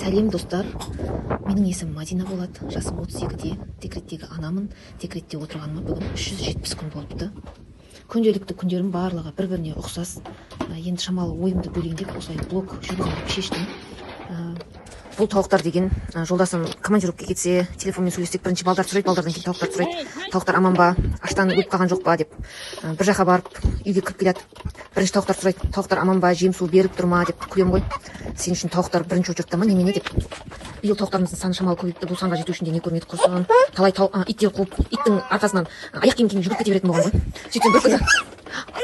Сәлем достар, менің есімім Мадина болады, жасым 32-де, декреттегі анамын, декретте отырғаныма бүгін 370 күн болыпты. Күнделікті күндерім барлығы бір-біріне ұқсас. Енді шамалы ойымды бөлейін деп осылай блог жүргізейін деп шештім. Бұл тауықтар деген жолдасым командировкаға кетсе, телефонмен сөйлессек, бірінші балдар сұрайды, балдардан кейін тауықтар сұрайды. Тауықтар аман ба, аштан өліп қалған жоқ па деп. Бір жаққа барып, үйге кіріп келеді. Бірінші тауықтар сұрайды, тауықтар аман ба, жем су беріп тұр ма деп күлем ғой. Сен үшін тауықтар бірінші очередте ма, немене деп. Биыл тауықтарымыздың саны шамалы көбейіпті. Бұл санға жету үшін де не көрмедік құрсын. Талай итте қуып, иттің арқасынан аяқ киім жүгіріп кете беретін болған ғой. Сөйтсем бір күні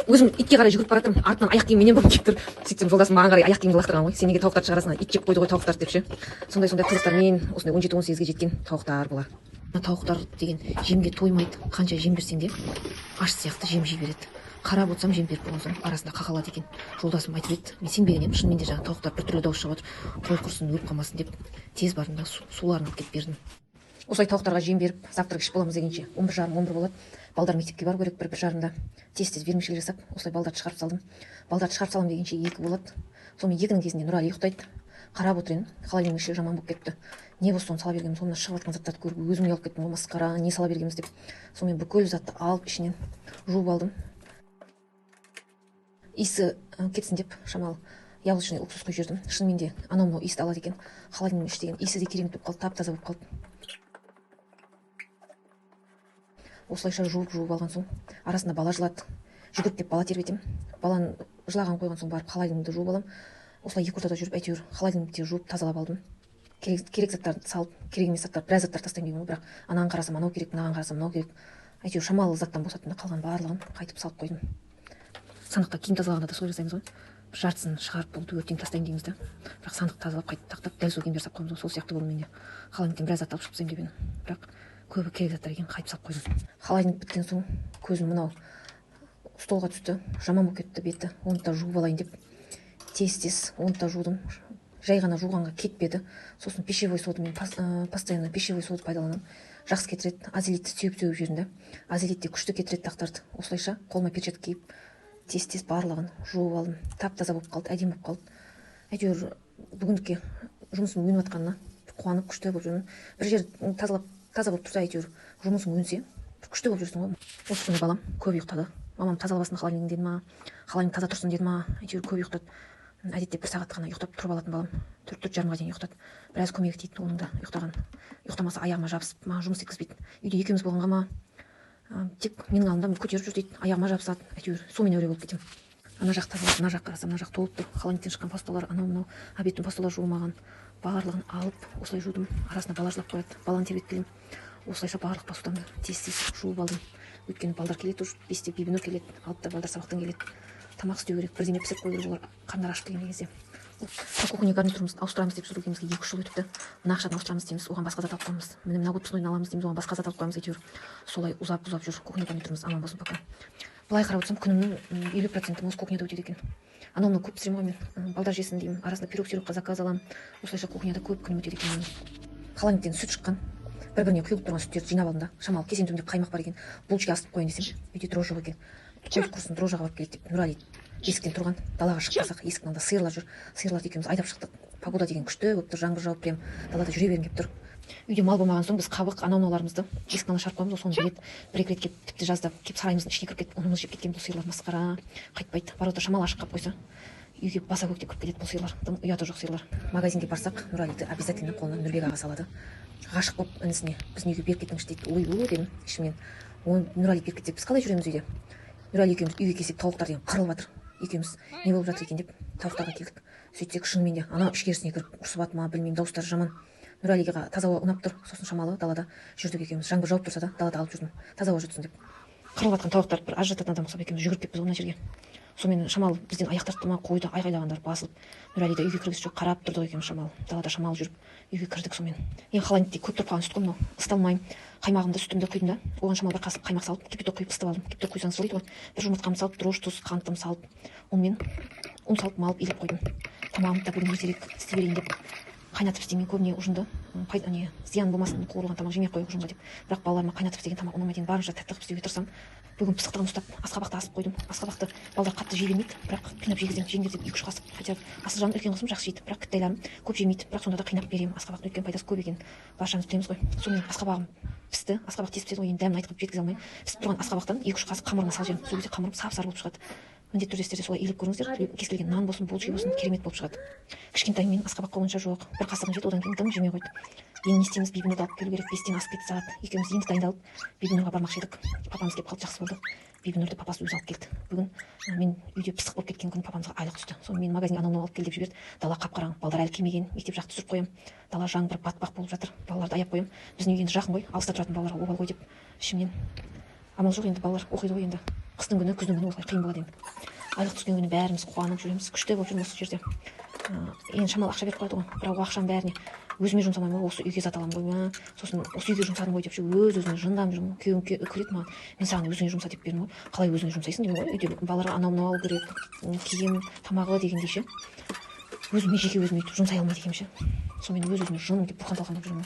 өзім итке қарай жүгіріп бара жатырмын, артынан аяқ киім менен болып келіп тұр. Сөйтсем жолдасым маған қарай аяқ киімді лақтырған ғой. Сен неге тауықтарды шығарасың? Ит жеп қойды ғой тауықтар деп ше. Сондай қызықтармен осындай 17-18-ге жеткен тауықтар бұлар. Тауықтар деген жемге тоймайды. Қанша жем берсең де аш сияқты жем жей береді. Қарап отырсам жем беріп болған соң арасында қақалады екен. Жолдасым айтып еді, мен сенбеген едім, шынымен де жаңағы тауықтар біртүрлі дауыс шығып отыр. Қой құрсын өліп қалмасын деп тез бардым да суларын алып кетіп бердім. Осылай тауықтарға жем беріп, завтрак ішіп боламыз дегенше 11:30-11 болады. Балдар мектепке бару керек, 1:30-да тез вермишель жасап, осылай балдарды шығарып салдым. Балдарды шығарып салам дегенше 2 болады. Сонымен 2-нің кезінде Нұрали ұйықтайды. Қарап отырын, холодильник іші жаман болып кетті. Не болса соны сала бергенміз, сонда шығып жатқан заттарды көріп өзім ұялып кеттім, масқара, не сала бергенбіз деп. Сонымен бүкіл затты алып ішінен жуып алдым. Иісі кетсін деп шамалы яблочный уксус құйып жібердім. Шынымен де анау иісті алады екен. Холодильник іші деген иісі де керемет болып қалды, тап-таза болып қалды. Осылайша жуып алған соң арасында бала жылады. Жүгіріп деп бала тербетем. Баланы жылаған қойған соң барып холодильникті жуып алам. Осылай 2 ортада жүріп әйтеуір холодильникте жуып тазалап алдым. Керек заттарды салып, керек емес заттар, біраз заттар тастаймын деймін, бірақ анаған қарасам анау керек, мынаған қарасам мынау керек. Әйтеуір шамалы заттан босаттым да қалған барлығын қайтып салып қойдым. Сандықта киім тазалағанда да солай жасаймыз ғой. Бір жартысын шығарып болды, өртен тастаймын дейміз да. Бірақ сандықты тазалап қайтып тақтап, дәл сол киімдерді салып қойдым. Сол сияқты болды менде. Холодильниктен біраз зат алып шығып тастаймын деп едім. Бірақ көбі керек заттар екен, қайтып салып қойдым. Холодильник біткен соң көзім мынау столға түсті. Жаман болып кетті беті. Оны да жуып алайын деп тез оны да жудым. Жай ғана жуғанға кетпеді. Сосын пищевой соды, мен постоянно пищевой соды пайдаланамын. Жақсы кетіреді. Азелитті сүйіп жібердім. Азелит те күшті кетіреді тақтарды. Осылайша қолыма перчатка киіп тез барлығын жуып алдым. Тап-таза болып қалды, әдемі болып қалды. Әйтеуір бүгінгі жұмысым өніп жатқанына қуанып күшті болып жүрмін. Бір жер таза болып тұрса әйтеуір жұмысың өнсе күшті болып жүрсің ғой. Осы күні балам көп ұйықтады. Мамам тазалабасын холодильник деді ма, холодильник таза тұрсын деді ма, әйтеуір көп ұйықтады. Әдетте 1 сағат қана ұйықтап тұрып алатын балам 4-4:30-ға дейін ұйықтады. Біраз көмек етеді оның да ұйықтаған. Ұйықтамаса аяғыма жабысып ма, жұмыс еткізбейді. Үйде екеуміз болғанға ма, тек менің алдымда көтеріп жүр дейді, аяғыма жабысады. Әйтеуір сумен әуре болып кетемін. Ана жақ тазалап, мына жақ қарасам, мына жақ толып тұр. Холодильниктен шыққан постолар, анау обедтің постолар жуылмаған. Барлығын алып, осылай жудым. Арасында бала жылап қояды. Баланы тербетіп келемін. Осылайша барлық постамды тез жуып алдым. Өйткені балдар келеді, 5-те Бибинұр келеді, 6-та балдар сабақтан келеді. Тамақ істеу керек, бірдеңе пісіріп қою керек, олар қандар ашып келген кезде. Кухня гарнитурымызды ауыстырамыз деп жүргенімізге 2-3 жыл өтіпті. Мына ақшаны ауыстырамыз дейміз, оған басқа зат алып қоямыз. Міне мына отпускнойды аламыз дейміз, оған басқа зат алып қоямыз. Әйтеуір солай ұзап жүр. Кухня гарнитурымыз аман болсын пока. Былай қарап отырсам, күнімнің 50% осы кухняда өтеді екен. Анауны көп пісіремін ғой мен. Балдар жесін деймін, арасында пирог-сирогқа заказ аламын. Осылайша кухняда көп күнім өтеді екен. Холодильниктен сүт шыққан. Бір-біріне құйылып тұрған сүттерді жинап алдым да. Шамалы кесен түбінде қаймақ бар екен. Булочка астып қояйын десем, үйде дрожжи екен. Қойып құрсын, дрожжиға барып келеді деп Нұрали есіктен тұрған. Далаға шықпасақ, есіктің алдында сиырлар жүр. Сиырларды екеуміз айдап шықтық. Погода деген күшті болып тұр, жаңбыр жауып, прям далада жүре бергім келіп тұр. Үйде мал болмаған соң біз қабық анау-мынауларымызды есіктің алдына шығарып қоямыз. Соны біледі. 1-2 рет келіп тіпті жазда келіп сарайымыздың ішіне кіріп кетіп, ұнымыз жеп кеткен бұл сиырлар масқара, қайтпайды. Барода шамалы ашық қалып қойса, үйге баса көктеп кіріп кетеді бұл сиырлар. Тым ұяты жоқ сиырлар. Магазинге барсақ, Нұралиді обязательно қолынан Нұрбек аға салады. Ғашық болып інісіне, біздің үйге беріп кетіңізші дейді. Ой дедім ішімнен. Нұрали беріп кетсек, біз қалай жүреміз үйде? Нұрали екеуміз үйге келсек, тауықтар деген қырылып жатыр. Екеуміз не болып жатыр екен деп тауықтарға келдік. Сөйтсек, шынымен де анау ішкерісіне кіріп ұрсып ат ма, білмеймін, дауыстары жаман. Нұралиға таза ауа ұнап тұр. Сосын шамалы далада жүрдік екеуміз. Жаңбыр жауып тұрса да далада алып жүрдім. Таза ауа жұтсын деп. Қырылып жатқан тауықтар бір ажырататын адам ұқсап екеуміз жүгіріп кетіппіз мына жерге. Сонымен шамалы бізден аяқ тартты ма, қойды айқайлағандар басылып. Нұрали да үйге кіргісі жоқ, қарап тұрдық екеуміз шамалы. Далада шамалы жүріп үйге кірдік сонымен. Ең холодильникте көп тұрып қалған сүт қой мынау. Ысталмаймын. Қаймағымды сүтімді құйдым да. Оған шамалы бір қасық қаймақ салып, кипяток құйып ыстап алдым. Кипяток құйсаңыз солайды ғой. Бір жұмыртқамды салып, дрожж, тұз, қантым салып, онымен ұн салып малып илеп қойдым. Тамағымды да бүгін ертерек істей берейін деп қайнатып істеймін. Көбіне ұжымды зиян болмасын, қуырылған тамақ жемей ақ қояйық ұжымға деп. Бірақ балаларыма қайнатып істеген тамақ ұнамайды. Барынша тәтті қылып істеуге тырысамын. бүгін пысықтығын ұстап асқабақты асып қойдым. Асқабақты балдар қатты жей бермейді, бірақ қинап жегіземін. жеңдер деп 2-3 қасық. Хотя Асылжан үлкен қызым жақсы жейді, бірақ кітайларым көп жемейді. Бірақ сонда да қинап беремін. Асқабақтың өткен пайдасы көп екенін баршамыз білеміз ғой. Сонымен асқабағым пісті. Асқабақ тез піседі ғой, енді дәмін айтып жеткізе алмаймын. Пісіп тұрған асқабақтан 2-3 қасық қамырына салып жіберемін. Сол кезде қамырым сап-сары болып шығады. Міндетті түрде сіздер де солай илеп көріңіздер. Кез келген нан болсын, булочка болсын, керемет болып шығады. Кішкентай мен асқабаққа онша жоқ. Бір қасығын жеді, одан кейін дым жемей қойды. Енді не істейміз, Бибінұрды алып келу керек. 5-тен асып кетті сағат. Екеуміз енді дайындалып Бибінұрға бармақшы едік. Папамыз келіп қалды, жақсы болды. Бибінұрды папасы өзі алып келді. Бүгін мен үйде пысық болып кеткен күні папамызға айлық түсті. Соны мен магазинге анау алып кел деп жіберді. Дала қап-қараңғы, балдар әлі келмеген. Мектеп жақты түсіріп қоямын. Дала жаңбыр батпақ болып жатыр. Балаларды аяп қоямын. Біздің үй енді жақын ғой, алыста тұратын балаларға обал ғой деп ішімнен. Амал жоқ, енді балалар оқиды ғой енді. Қыстың күні, күздің күні осылай қиын болады енді. Айлық түскен күні бәріміз қуанып жүреміз. Күшті болып жүрміз осы жерде. Енді шамалы ақша беріп қояды ғой. Бірақ ол ақшаның бәріне өзіме жұмсамаймын ғой, осы үйге зат аламын ғой ма, сосын осы үйге жұмсадым ғой деп өз-өзіне жынданып жүрмін. Күйеуім күледі маған, мен саған өзіңе жұмса деп бердім ғой. Қалай өзіңе жұмсайсың деймін ғой. Үйде балаларға анау-мынау алу керек, киім, тамағы дегендей ше. Өзіме жеке өзіме өйтіп жұмсай алмайды екенмін ше. сонымен өз-өзіме жыным деп бұлқан-талқандап жүрмін.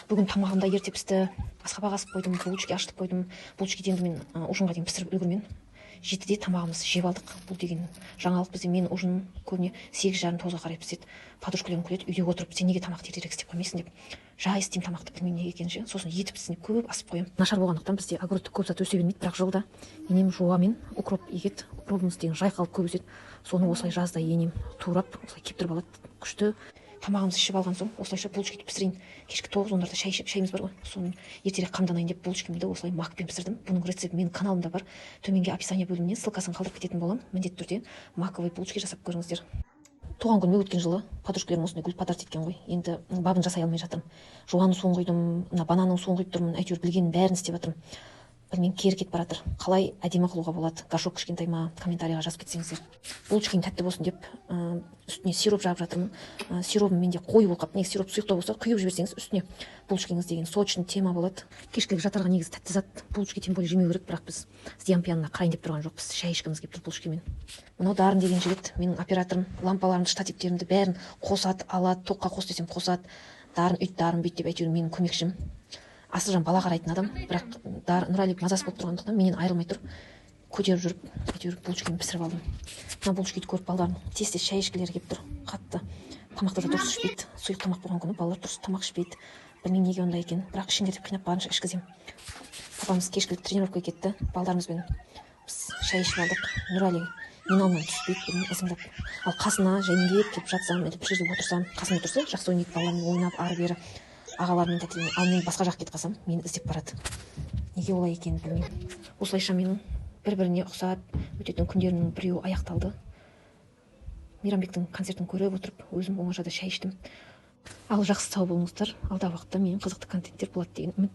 Бүгін тамағым да ерте пісті. Асқабақ асып қойдым, булочки ашытып қойдым. Булочкиді енді мен ужинға дейін пісіріп үлгермен. 7-де тамағымызды жеп алдық. Бұл деген жаңалық бізде. Мен ужин көбіне 8:30-9-ға қарай піседі. Подружкаларым күледі, үйде отырып сен неге тамақты ертерек істеп қоймайсың деп. Жай істеймін тамақты, білмеймін неге екенін ше. Сосын еті піссін деп көп асып қоямын. Нашар болғандықтан бізде огородты көп зат өсе бермейді, бірақ жылда енем жуа мен укроп егеді. Укропымыз деген жайқалып көп өседі. Соны осылай жазда енем турап осылай кептіріп алады. Күшті. Тамағымызды ішіп алған соң осылайша булочкиді пісірейін. Кешкі 9-10-дарда шайымыз бар ғой. Соны ертерек қамданайын деп булочкимді осылай макпен пісірдім. Бұның рецепті менің каналымда бар. Төменге описание бөліміне ссылкасын қалдырып кететін боламын. Міндетті түрде маковый булочки жасап көріңіздер. Туған күніме өткен жылы подружкаларым осындай гүл подарок еткен ғой. Енді бабын жасай алмай жатырмын. Жуанның суын құйдым, мына бананның суын құйып тұрмын. Әйтеуір білгеннің бәрін істеп жатырмын. Білмеймін, кері кетіп бара жатыр. Қалай әдемі қылуға болады? Горшок кішкентай ма, комментарийға жазып кетсеңіздер. Булочкам тәтті болсын деп үстіне сироп жағып жатырмын. Сиробым менде қой болып қалыпты. Негізі сироп сұйықтау болса, құйып жіберсеңіз үстіне булочкаңыз деген сочный тема болады. Кешкілік жатарға негізі тәтті зат. Булочки тем более жемеу керек, бірақ біз зиян пиянына қарайын деп тұрған жоқпыз. Шай ішкіміз келіп тұр булочкамен. Мынау Дарын деген жігіт, менің операторым, лампаларымды, штативтерімді бәрін қосады, алады, тоққа қос десем қосады. Дарын үйт, Дарын бүйт деп әйтеуір менің көмекшім. Асылжан бала қарайтын адам, бірақ Нұрәлі мазасы болып тұрғандықтан менен айырылмай тұр. Көтеріп жүріп, әйтеуір булочканы пісіріп алдым. Мына булочкиді көріп балаларым тез-тез шай ішкілері келіп тұр. Қатты тамақты да дұрыс ішпейді. Сұйық тамақ болған күні балалар дұрыс тамақ ішпейді. Білмеймін неге ондай екен, бірақ ішіңдер деп қинап барынша ішкіземін. Папамыз кешкілік тренировкаға кетті. Балаларымызбен біз шай ішіп алдық. Нұрәлі мен алмай түспейді, ызыңдап. Ал қасына жайнелеп келіп жатсам, бір жерде отырсам, қасына тұрса, жақсы ойнайды, балалармен ойнап ары-бері ағалармен тәтелермен. Ал мен басқа жаққа кетіп қалсам, мені іздеп барады. Неге олай екенін білмеймін. Осылайша менің бір-біріне ұқсап өтетін күндерімнің біреуі аяқталды. Мейрамбектің концертін көріп отырып, өзім оңашада шай іштім. Ал жақсы сау болыңыздар. Алдағы уақытта менің қызықты контенттер болады деген үміт.